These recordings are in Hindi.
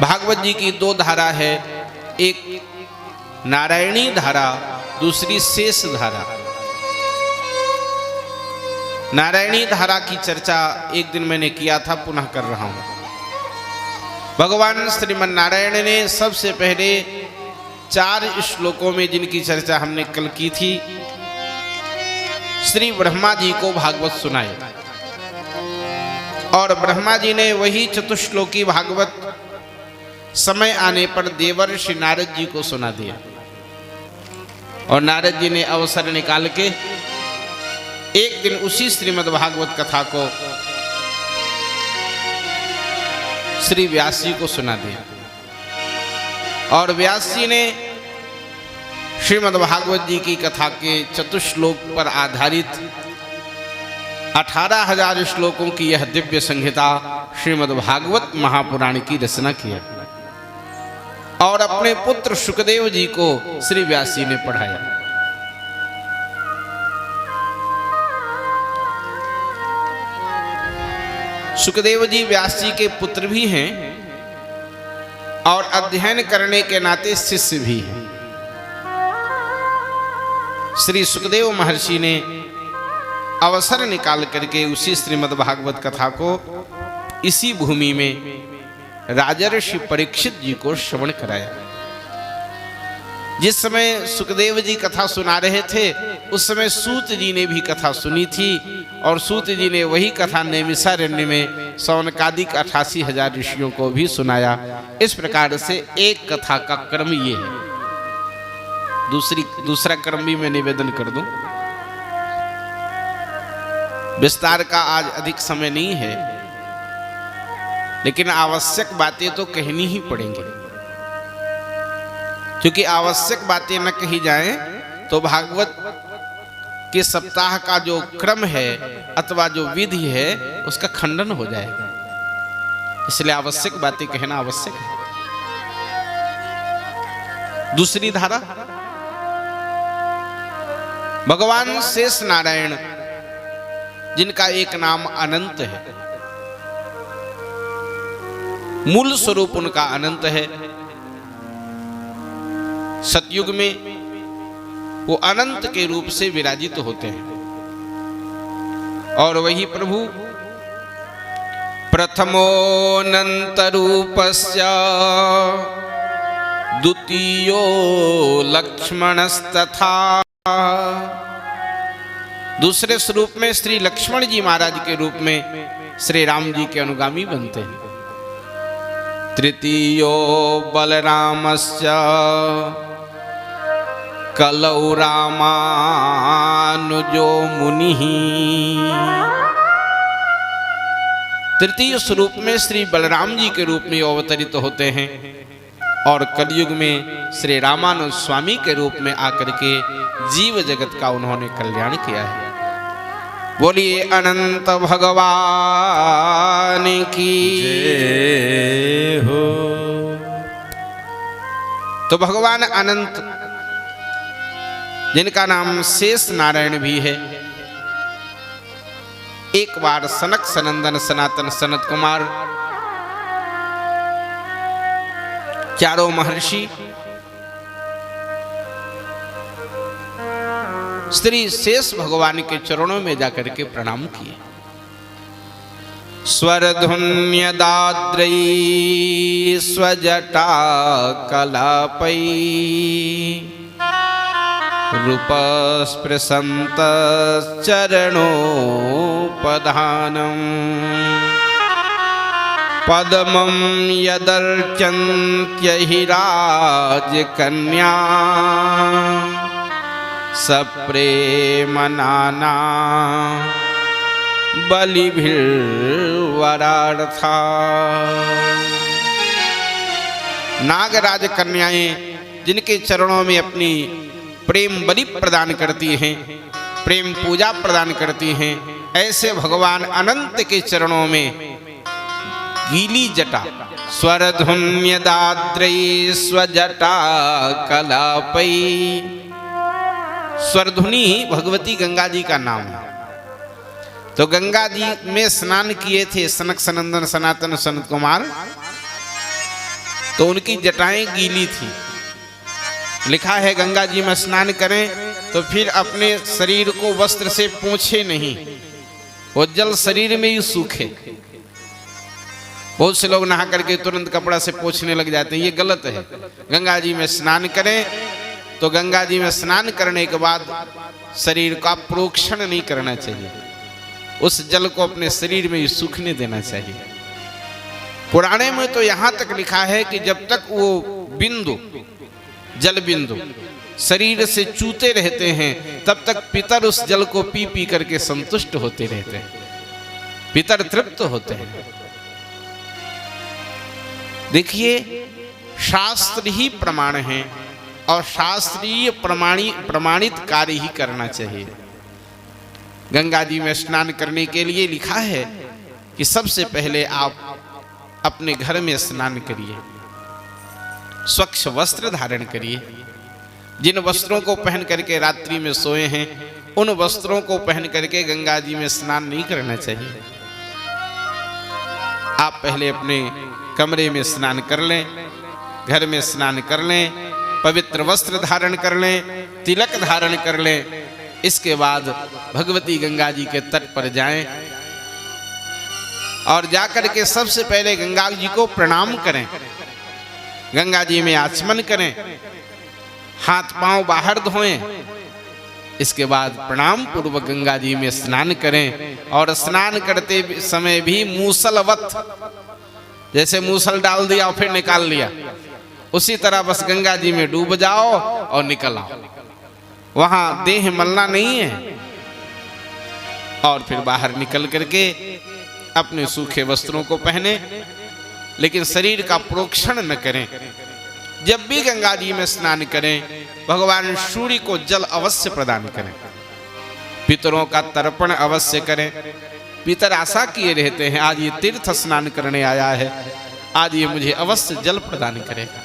भागवत जी की दो धारा है, एक नारायणी धारा, दूसरी शेष धारा। नारायणी धारा की चर्चा एक दिन मैंने किया था, पुनः कर रहा हूं। भगवान श्रीमन नारायण ने सबसे पहले 4 श्लोकों में जिनकी चर्चा हमने कल की थी, श्री ब्रह्मा जी को भागवत सुनाए और ब्रह्मा जी ने वही चतुश्लोकी भागवत समय आने पर देवर्षि नारद जी को सुना दिया। और नारद जी ने अवसर निकाल के एक दिन उसी श्रीमद् भागवत कथा को श्री व्यास जी को सुना दिया। और व्यास जी ने श्रीमद् भागवत जी की कथा के चतुश्लोक पर आधारित 18,000 श्लोकों की यह दिव्य संहिता श्रीमद् भागवत महापुराण की रचना किया और अपने पुत्र सुखदेव जी को श्री व्यास जी ने पढ़ाया। सुखदेव जी व्यास जी के पुत्र भी हैं और अध्ययन करने के नाते शिष्य भी हैं। श्री सुखदेव महर्षि ने अवसर निकाल करके उसी श्रीमद् भागवत कथा को इसी भूमि में राजर्षि परीक्षित जी को श्रवण कराया। जिस समय सुखदेव जी कथा सुना रहे थे उस समय सूत जी ने भी कथा सुनी थी और सूत जी ने वही कथा नैमिषारण्य में सौनकादिक 88,000 ऋषियों को भी सुनाया। इस प्रकार से एक कथा का क्रम ये है। दूसरा क्रम भी मैं निवेदन कर दूं। विस्तार का आज अधिक समय नहीं है, लेकिन आवश्यक बातें तो कहनी ही पड़ेंगी, क्योंकि आवश्यक बातें न कही जाएं तो भागवत के सप्ताह का जो क्रम है अथवा जो विधि है उसका खंडन हो जाएगा। इसलिए आवश्यक बातें कहना आवश्यक है। दूसरी धारा, भगवान शेष नारायण जिनका एक नाम अनंत है, मूल स्वरूप उनका अनंत है। सतयुग में वो अनंत के रूप से विराजित होते हैं और वही प्रभु प्रथमोऽनंत रूपस्य द्वितीयो लक्ष्मणस्तथा, दूसरे स्वरूप में श्री लक्ष्मण जी महाराज के रूप में श्री राम जी के अनुगामी बनते हैं। तृतीयो बलरामस्य कलौ रामानुजो मुनिः, तृतीय स्वरूप में श्री बलराम जी के रूप में अवतरित होते हैं और कलयुग में श्री रामानुज स्वामी के रूप में आकर के जीव जगत का उन्होंने कल्याण किया है। बोलिए अनंत भगवान की जय हो। तो भगवान अनंत जिनका नाम शेष नारायण भी है, एक बार सनक सनंदन सनातन सनत कुमार चारों महर्षि श्री शेष भगवान के चरणों में जाकर के प्रणाम किए। स्वरधुन्यदाद्रै स्वजटा कलापै रूपस्पृशन्तश्चरणोपधानम् पद्मं यदर्चन्त्यहि राजकन्या सप्रेमनाना बलिभिर्वरार्था। नागराज कन्याएं जिनके चरणों में अपनी प्रेम बलि प्रदान करती हैं, प्रेम पूजा प्रदान करती हैं, ऐसे भगवान अनंत के चरणों में गीली जटा स्वरधुन्यदाद्रै स्वजटा कलापै, स्वरधुनी भगवती गंगा जी का नाम है। तो गंगा जी में स्नान किए थे सनक सनंदन सनातन सनत कुमार तो उनकी जटाएं गीली थी। लिखा है गंगा जी में स्नान करें तो फिर अपने शरीर को वस्त्र से पोंछे नहीं, वो जल शरीर में ही सूखे। बहुत से लोग नहा करके तुरंत कपड़ा से पोंछने लग जाते हैं, ये गलत है। गंगा जी में स्नान करें तो गंगा जी में स्नान करने के बाद शरीर का प्रोक्षण नहीं करना चाहिए, उस जल को अपने शरीर में ही सूखने देना चाहिए। पुराने में तो यहां तक लिखा है कि जब तक वो बिंदु, जल बिंदु शरीर से चूते रहते हैं तब तक पितर उस जल को पी पी करके संतुष्ट होते रहते हैं, पितर तृप्त होते हैं। देखिए, शास्त्र ही प्रमाण है और शास्त्रीय प्रमाणित कार्य ही करना चाहिए। गंगा जी में स्नान करने के लिए लिखा है कि सबसे पहले आप अपने घर में स्नान करिए, स्वच्छ वस्त्र धारण करिए। जिन वस्त्रों को पहन करके रात्रि में सोए हैं उन वस्त्रों को पहन करके गंगा जी में स्नान नहीं करना चाहिए। आप पहले अपने कमरे में स्नान कर लें, घर में स्नान कर लें, पवित्र वस्त्र धारण कर लें, तिलक धारण कर लें। इसके बाद भगवती गंगा जी के तट पर जाएं और जाकर के सबसे पहले गंगा जी को प्रणाम करें, गंगा जी में आचमन करें, हाथ पांव बाहर धोएं। इसके बाद प्रणाम पूर्वक गंगा जी में स्नान करें और स्नान करते समय भी मूसलवत, जैसे मूसल डाल दिया और फिर निकाल लिया, उसी तरह बस गंगा जी में डूब जाओ और निकल आओ, वहां देह मलना नहीं है। और फिर बाहर निकल करके अपने सूखे वस्त्रों को पहने, लेकिन शरीर का प्रोक्षण न करें। जब भी गंगा जी में स्नान करें भगवान सूर्य को जल अवश्य प्रदान करें, पितरों का तर्पण अवश्य करें। पितर आशा किए रहते हैं आज ये तीर्थ स्नान करने आया है, आज ये मुझे अवश्य जल प्रदान करेगा।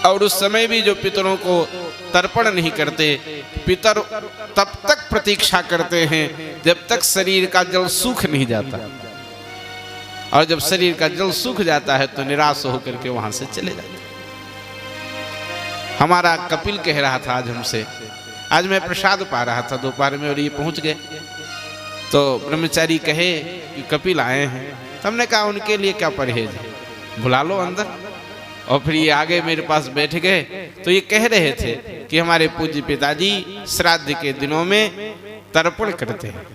और उस समय भी जो पितरों को तर्पण नहीं करते, पितर तब तक प्रतीक्षा करते हैं जब तक शरीर का जल सूख नहीं जाता, और जब शरीर का जल सूख जाता है तो निराश होकर के वहां से चले जाते हैं। हमारा कपिल कह रहा था आज हमसे, आज मैं प्रसाद पा रहा था दोपहर में और ये पहुंच गए, तो ब्रह्मचारी कहे कि कपिल आए हैं। तो हमने कहा उनके लिए क्या परहेज है, बुला लो अंदर। और फिर ये आगे मेरे पास बैठ गए तो ये कह रहे थे कि हमारे पूज्य पिताजी श्राद्ध के दिनों में तर्पण करते हैं।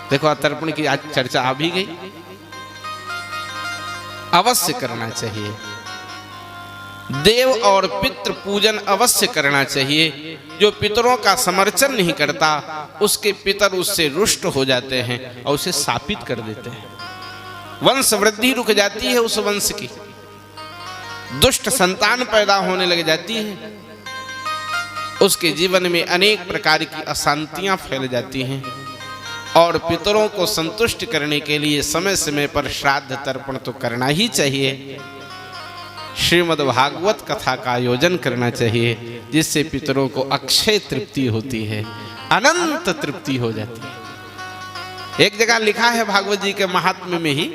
देखो तर्पण की आज चर्चा आ भी गई, अवश्य करना चाहिए। देव और पितृ पूजन अवश्य करना चाहिए। जो पितरों का समर्थन नहीं करता उसके पितर उससे रुष्ट हो जाते हैं और उसे शापित कर देते हैं। वंश वृद्धि रुक जाती है, उस वंश की दुष्ट संतान पैदा होने लग जाती है, उसके जीवन में अनेक प्रकार की अशांतियां फैल जाती हैं। और पितरों को संतुष्ट करने के लिए समय समय पर श्राद्ध तर्पण तो करना ही चाहिए। श्रीमद् भागवत कथा का आयोजन करना चाहिए, जिससे पितरों को अक्षय तृप्ति होती है, अनंत तृप्ति हो जाती है। एक जगह लिखा है भागवत जी के महात्म्य में ही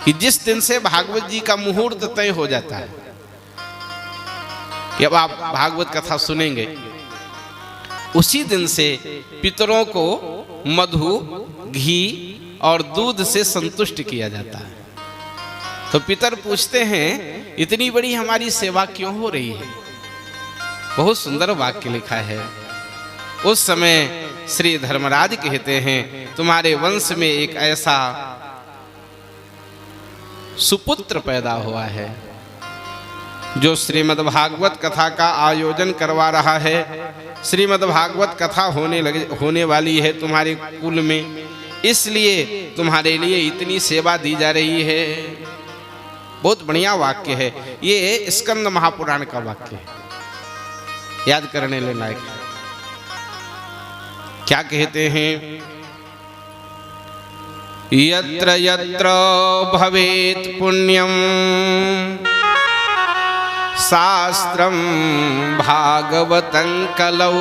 कि जिस दिन से भागवत जी का मुहूर्त तय हो जाता है कि अब आप भागवत कथा सुनेंगे, उसी दिन से पितरों को मधु, घी और दूध से संतुष्ट किया जाता है। तो पितर पूछते हैं इतनी बड़ी हमारी सेवा क्यों हो रही है? बहुत सुंदर वाक्य लिखा है। उस समय श्री धर्मराज कहते हैं तुम्हारे वंश में एक ऐसा सुपुत्र पैदा हुआ है जो श्रीमद् भागवत कथा का आयोजन करवा रहा है। श्रीमद् भागवत कथा होने वाली है तुम्हारे कुल में, इसलिए तुम्हारे लिए इतनी सेवा दी जा रही है। बहुत बढ़िया वाक्य है ये, स्कंद महापुराण का वाक्य है, याद करने ले लायक है। क्या कहते हैं? यत्र यत्र भवेत् पुण्यं शास्त्रं भागवतं कलौ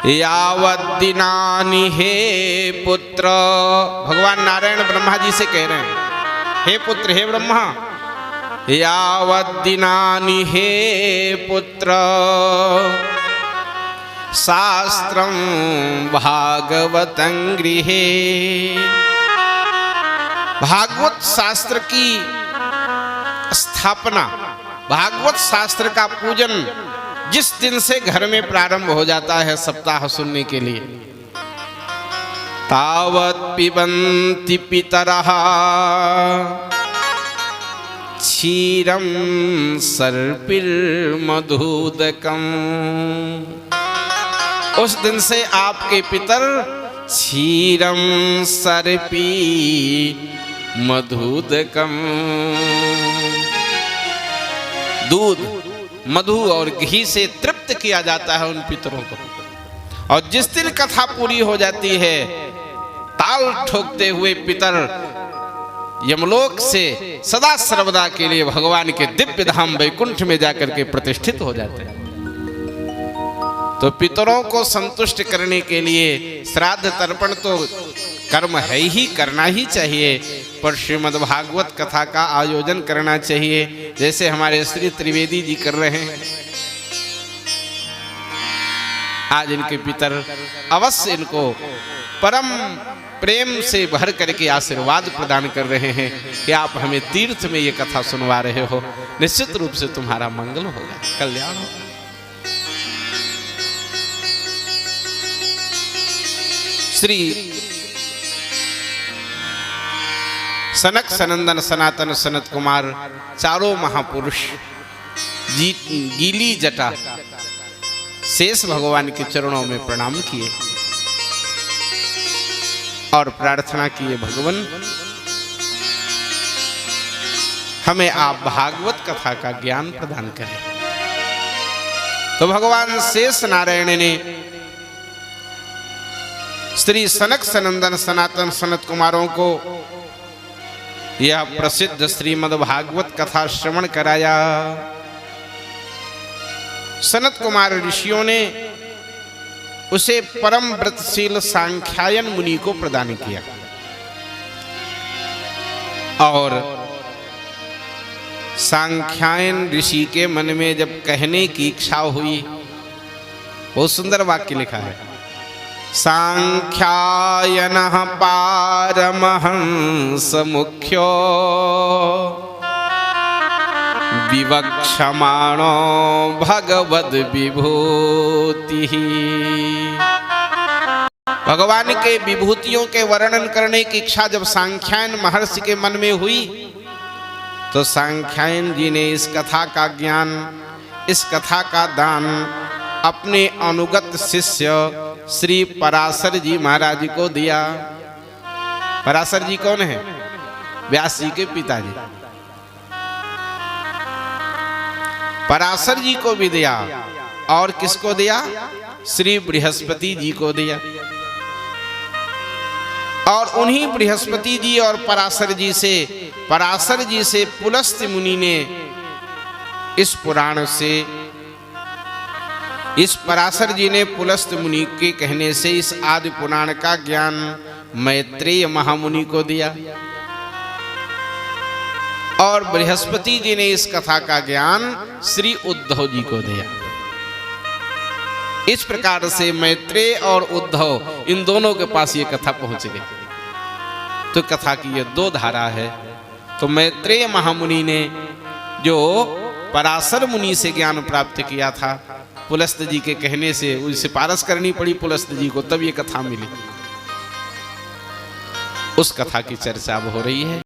यावद्दिनानि हे पुत्र। भगवान नारायण ब्रह्मा जी से कह रहे हैं हे पुत्र, हे ब्रह्मा, यावत् दिनानि हे पुत्र शास्त्रं भागवतं गृहे। भागवत शास्त्र की स्थापना, भागवत शास्त्र का पूजन जिस दिन से घर में प्रारंभ हो जाता है सप्ताह सुनने के लिए, तावत् पिबन्ति पितरः क्षीरं सर्पिर्मधुदकम्। उस दिन से आपके पितर क्षीरम सर्पी मधुदकम, दूध, मधु और घी से तृप्त किया जाता है उन पितरों को। और जिस दिन कथा पूरी हो जाती है, ताल ठोकते हुए पितर यमलोक से सदा सर्वदा के लिए भगवान के दिव्य धाम वैकुंठ में जाकर के प्रतिष्ठित हो जाते हैं। तो पितरों को संतुष्ट करने के लिए श्राद्ध तर्पण तो कर्म है ही, करना ही चाहिए, पर श्रीमद् भागवत कथा का आयोजन करना चाहिए, जैसे हमारे श्री त्रिवेदी जी कर रहे हैं। आज इनके पितर अवश्य इनको परम प्रेम से भर करके आशीर्वाद प्रदान कर रहे हैं कि आप हमें तीर्थ में ये कथा सुनवा रहे हो, निश्चित रूप से तुम्हारा मंगल होगा, कल्याण होगा। श्री सनक सनंदन सनातन सनत कुमार चारों महापुरुष गीली जटा शेष भगवान के चरणों में प्रणाम किए और प्रार्थना किए, भगवान हमें आप भागवत कथा का ज्ञान प्रदान करें। तो भगवान शेष नारायण ने श्री सनक सनंदन सनातन सनत कुमारों को यह प्रसिद्ध श्रीमद् भागवत कथा श्रवण कराया। सनत कुमार ऋषियों ने उसे परम व्रतशील सांख्यायन मुनि को प्रदान किया और सांख्यायन ऋषि के मन में जब कहने की इच्छा हुई, बहुत सुंदर वाक्य लिखा है, सांख्यायनः पारमहंस मुख्यो विवक्षमाणो भगवद विभूति। भगवान के विभूतियों के वर्णन करने की इच्छा जब सांख्यायन महर्षि के मन में हुई, तो सांख्यायन जी ने इस कथा का ज्ञान, इस कथा का दान अपने अनुगत शिष्य श्री पराशर जी महाराज को दिया। पराशर जी कौन है? व्यास जी के पिताजी। पराशर जी को भी दिया और किसको दिया? श्री बृहस्पति जी को दिया। और उन्हीं बृहस्पति जी और पराशर जी से पुलस्त्य मुनि ने इस पुराण से, इस पराशर जी ने पुलस्त्य मुनि के कहने से इस आदि पुराण का ज्ञान मैत्रेय महामुनि को दिया और बृहस्पति जी ने इस कथा का ज्ञान श्री उद्धव जी को दिया। इस प्रकार से मैत्रेय और उद्धव इन दोनों के पास ये कथा पहुंच गई। तो कथा की ये दो धारा है। तो मैत्रेय महामुनि ने जो पराशर मुनि से ज्ञान प्राप्त किया था, पुलस्त्य जी के कहने से उनसे सिफारिश करनी पड़ी पुलस्त्य जी को, तब ये कथा मिली। उस कथा की चर्चा अब हो रही है।